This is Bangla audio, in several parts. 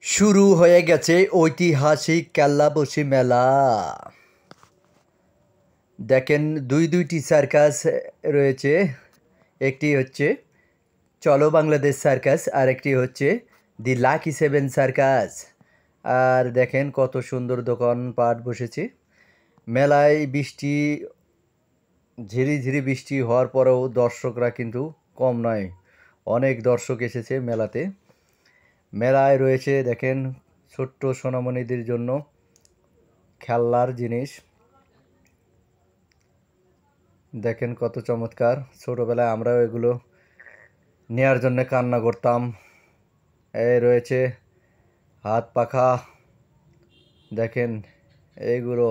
শুরু হয়ে গেছে ঐতিহাসিক কেল্লাবশী মেলা। দেখেন দুইটি সার্কাস রয়েছে, একটি হচ্ছে চলো বাংলাদেশ সার্কাস আর একটি হচ্ছে দি লাকি সেভেন সার্কাস। আর দেখেন কত সুন্দর দোকানপাট বসেছে মেলায়। বৃষ্টি ঝিরিঝিরি বৃষ্টি হওয়ার পরেও দর্শকরা কিন্তু কম নয়, অনেক দর্শক এসেছে মেলাতে। মেলায় রয়েছে দেখেন ছোট্ট সোনামণিদের জন্য খেলনার জিনিস, দেখেন কত চমৎকার। ছোটোবেলায় আমরাও এগুলো নেয়ার জন্য কান্না করতাম। এই রয়েছে হাত পাখা, দেখেন এইগুলো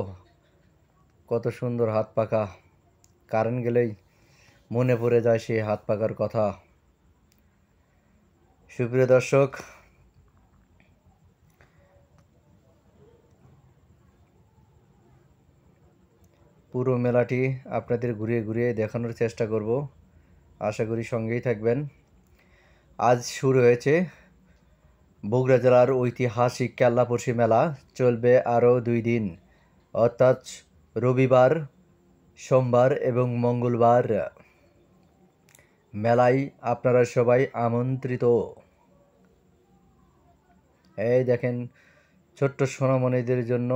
কত সুন্দর হাত পাখা, কারেন্ট গেলেই মনে পড়ে যায় সেই হাত পাখার কথা। সুপ্রিয় দর্শক, পুরো মেলাটি আপনাদের ঘুরিয়ে ঘুরিয়ে দেখানোর চেষ্টা করব, আশা করি সঙ্গেই থাকবেন। আজ শুরু হয়েছে বগুড়া জেলার ঐতিহাসিক কেল্লাপোষী মেলা, চলবে আরও 2 দিন, অর্থাৎ রবিবার, সোমবার এবং মঙ্গলবার। মেলায় আপনারা সবাই আমন্ত্রিত। এই দেখেন ছোট্ট সোনামণিদের জন্য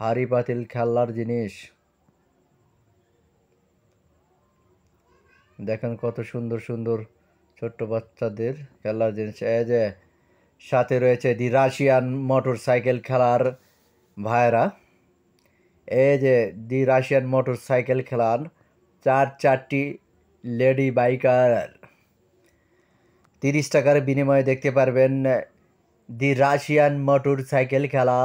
হাঁড়ি পাতিল খেলনার জিনিস, দেখেন কত সুন্দর সুন্দর ছোট্ট বাচ্চাদের খেলার জিনিস। এই যে সাথে রয়েছে দি রাশিয়ান মোটর সাইকেল খেলার ভাইরা, এই যে দি রাশিয়ান মোটর সাইকেল খেলার চারটি লেডি বাইকার। 30 টাকার বিনিময়ে দেখতে পারবেন দি রাশিয়ান মোটর সাইকেল খেলা।